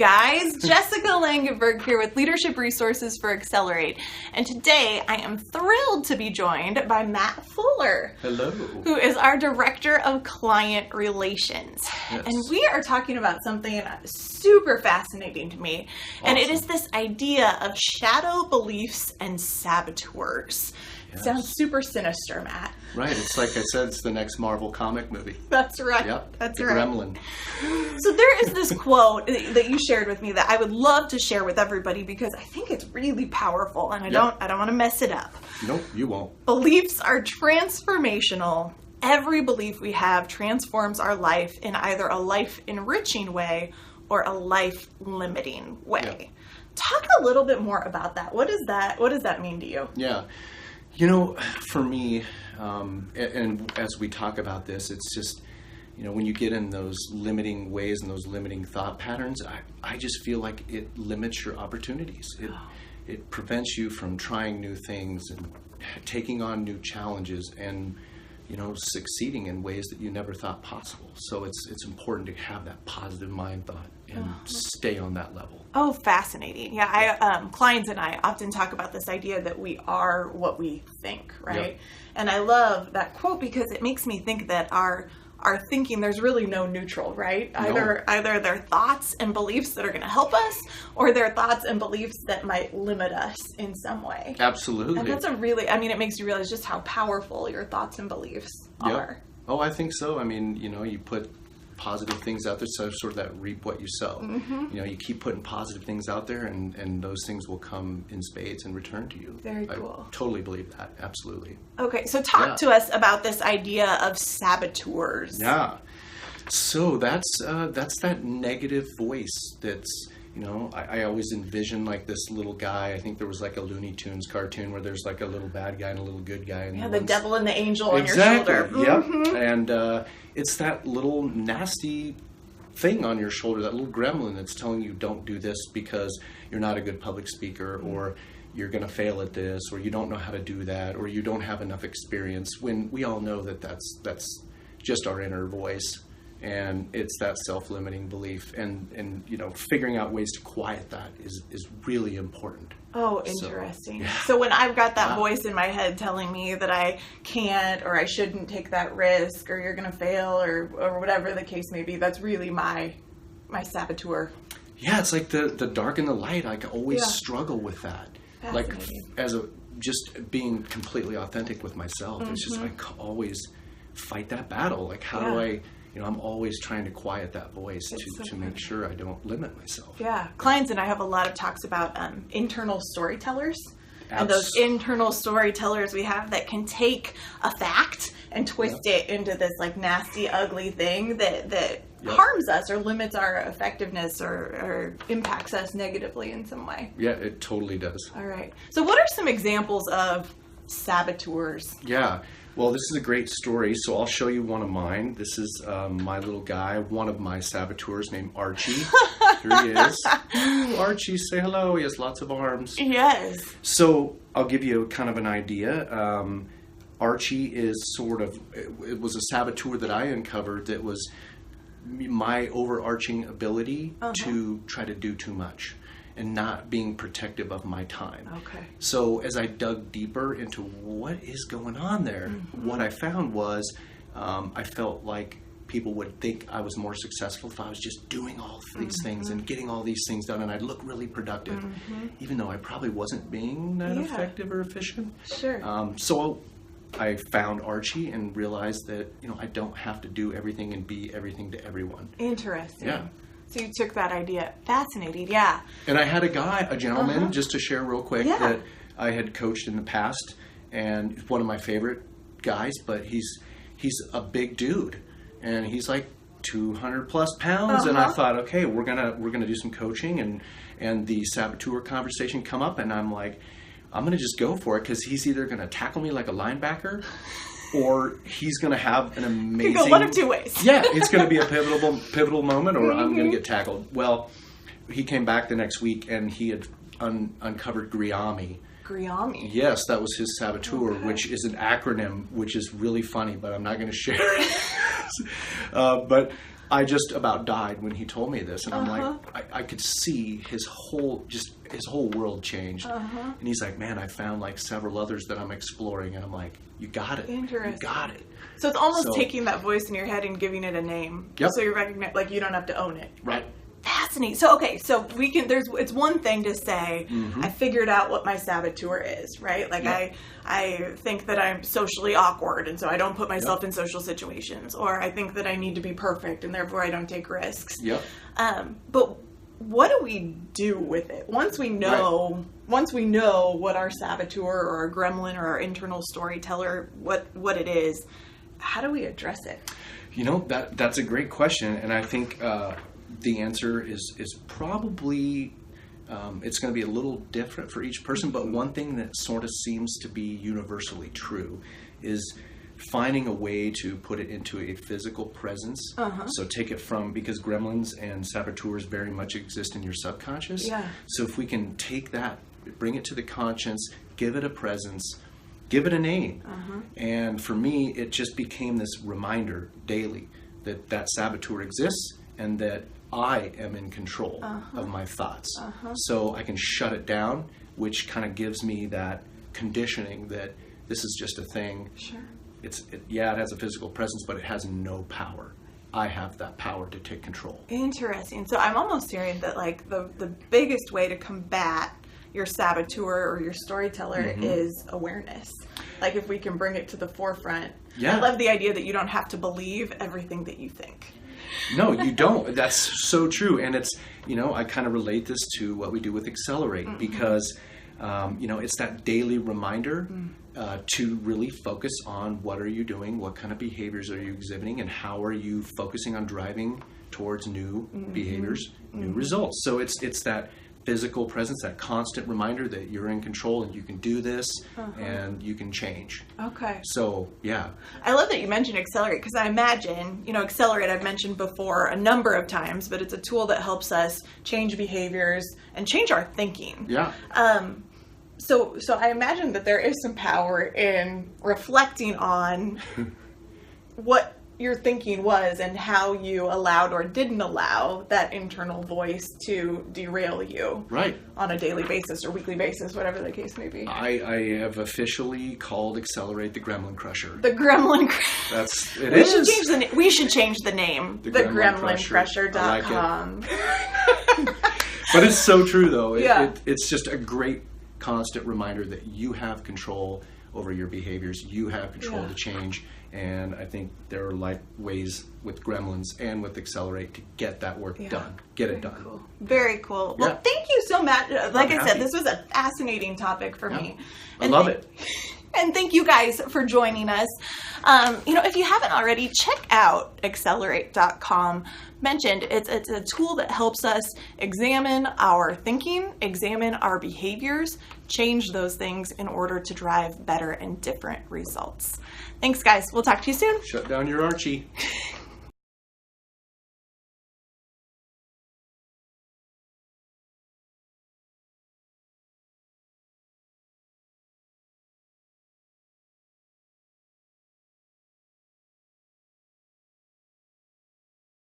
guys? Jessica Langenberg here with Leadership Resources for Accelerate. And today I am thrilled to be joined by Matt Fuller. Hello. Who is our Director of Client Relations. Yes. And we are talking about something super fascinating to me. Awesome. And it is this idea of shadow beliefs and saboteurs. Yes. Sounds super sinister, Matt. Right. It's like I said, it's the next Marvel comic movie. That's right. Yep. That's the right. Gremlin. So there is this quote that you shared with me that I would love to share with everybody because I think it's really powerful and I don't want to mess it up. Nope, you won't. Beliefs are transformational. Every belief we have transforms our life in either a life enriching way or a life limiting way. Yep. Talk a little bit more about that. What does that mean to you? Yeah. You know, for me, and as we talk about this, it's just, you know, when you get in those limiting ways and those limiting thought patterns, I just feel like it limits your opportunities. It prevents you from trying new things and taking on new challenges and, you know, succeeding in ways that you never thought possible. So it's important to have that positive mind thought and stay on that level. Oh, fascinating. Yeah, clients and I often talk about this idea that we are what we think, right? Yep. And I love that quote because it makes me think that our thinking, there's really no neutral, right? No. Either they're thoughts and beliefs that are going to help us, or they're thoughts and beliefs that might limit us in some way. Absolutely. And that's it makes you realize just how powerful your thoughts and beliefs are. Oh, I think so. I mean, you know, you put positive things out there, so sort of that reap what you sow. Mm-hmm. You know, you keep putting positive things out there and those things will come in spades and return to you. Very cool. I totally believe that. Absolutely. Okay, so talk to us about this idea of saboteurs. Yeah. So that's that negative voice that's, you know, I always envision like this little guy. I think there was like a Looney Tunes cartoon where there's like a little bad guy and a little good guy. And the devil and the angel on your exactly. shoulder. Yep. Mm-hmm. And it's that little nasty thing on your shoulder, that little gremlin that's telling you don't do this because you're not a good public speaker, or you're going to fail at this, or you don't know how to do that, or you don't have enough experience, when we all know that that's just our inner voice. And it's that self-limiting belief, and you know, figuring out ways to quiet that is really important. Oh, interesting. So when I've got that voice in my head telling me that I can't or I shouldn't take that risk or you're going to fail or whatever the case may be, that's really my saboteur. Yeah, it's like the dark and the light. I always struggle with that. Like just being completely authentic with myself. Mm-hmm. It's just like always fight that battle. Like how do I... You know, I'm always trying to quiet that voice to make sure I don't limit myself. Yeah. Clients and I have a lot of talks about internal storytellers. And those internal storytellers we have that can take a fact and twist it into this like nasty, ugly thing that harms us or limits our effectiveness or impacts us negatively in some way. Yeah, it totally does. All right. So what are some examples of saboteurs? Yeah. Well, this is a great story, so I'll show you one of mine. This is my little guy, one of my saboteurs named Archie. Here he is. Ooh, Archie, say hello. He has lots of arms. Yes. So I'll give you kind of an idea. Archie is it was a saboteur that I uncovered that was my overarching ability to try to do too much and not being protective of my time. Okay. So as I dug deeper into what is going on there, what I found was I felt like people would think I was more successful if I was just doing all these things and getting all these things done, and I'd look really productive, even though I probably wasn't being that effective or efficient. Sure. So I found Archie and realized that, you know, I don't have to do everything and be everything to everyone. Interesting. Yeah. So you took that idea. Fascinating, yeah. And I had a gentleman, just to share real quick, that I had coached in the past, and one of my favorite guys, but he's a big dude, and he's like 200 plus pounds, and I thought, okay, we're gonna do some coaching, and the saboteur conversation come up, and I'm like, I'm gonna just go for it, because he's either gonna tackle me like a linebacker, or he's going to have an amazing... You go one of two ways. Yeah, it's going to be a pivotal moment, or I'm going to get tackled. Well, he came back the next week, and he had uncovered GRIAMI. GRIAMI? Yes, that was his saboteur, which is an acronym, which is really funny, but I'm not going to share it. But I just about died when he told me this, and I'm like, I could see his whole world changed. And he's like, man, I found like several others that I'm exploring, and I'm like, you got it. Interesting. You got it. So it's almost taking that voice in your head and giving it a name. Yep. So you recognize, like, you don't have to own it. Right. Fascinating. So, okay, so we can, it's one thing to say, I figured out what my saboteur is, right? Like, I think that I'm socially awkward, and so I don't put myself in social situations. Or I think that I need to be perfect, and therefore I don't take risks. Yep. But what do we do with it? Once we know what our saboteur or our gremlin or our internal storyteller, what it is, how do we address it? You know, that's a great question, and I think the answer is probably it's going to be a little different for each person, but one thing that sort of seems to be universally true is finding a way to put it into a physical presence. So take it from, because gremlins and saboteurs very much exist in your subconscious. So if we can take that, bring it to the conscience, give it a presence, give it a name. And for me, it just became this reminder daily that saboteur exists and that I am in control of my thoughts. So I can shut it down, which kind of gives me that conditioning that this is just a thing. It has a physical presence, but it has no power. I have that power to take control. Interesting. So I'm almost hearing that, like, the biggest way to combat your saboteur or your storyteller is awareness. Like, if we can bring it to the forefront. I love the idea that you don't have to believe everything that you think. No, you don't. That's so true. And it's, I kind of relate this to what we do with Accelerate because, it's that daily reminder to really focus on what are you doing, what kind of behaviors are you exhibiting, and how are you focusing on driving towards new behaviors, new results. So it's that physical presence, that constant reminder that you're in control and you can do this and you can change. Okay. So, yeah. I love that you mentioned Accelerate, because I imagine, Accelerate I've mentioned before a number of times, but it's a tool that helps us change behaviors and change our thinking. Yeah. So I imagine that there is some power in reflecting on what your thinking was and how you allowed or didn't allow that internal voice to derail you on a daily basis or weekly basis, whatever the case may be. I have officially called Accelerate the Gremlin Crusher. The Gremlin Crusher. We should change the name. The gremlincrusher.com. But it's so true, though. It's just a great constant reminder that you have control over your behaviors. You have control to change. And I think there are ways with Gremlins and with Accelerate to get that work done. Get it done. Cool. Very cool. Well, thank you so much. Like I said, this was a fascinating topic for me. I love it. And thank you guys for joining us. If you haven't already, check out accelerate.com. Mentioned, it's a tool that helps us examine our thinking, examine our behaviors, change those things in order to drive better and different results. Thanks, guys. We'll talk to you soon. Shut down your Archie.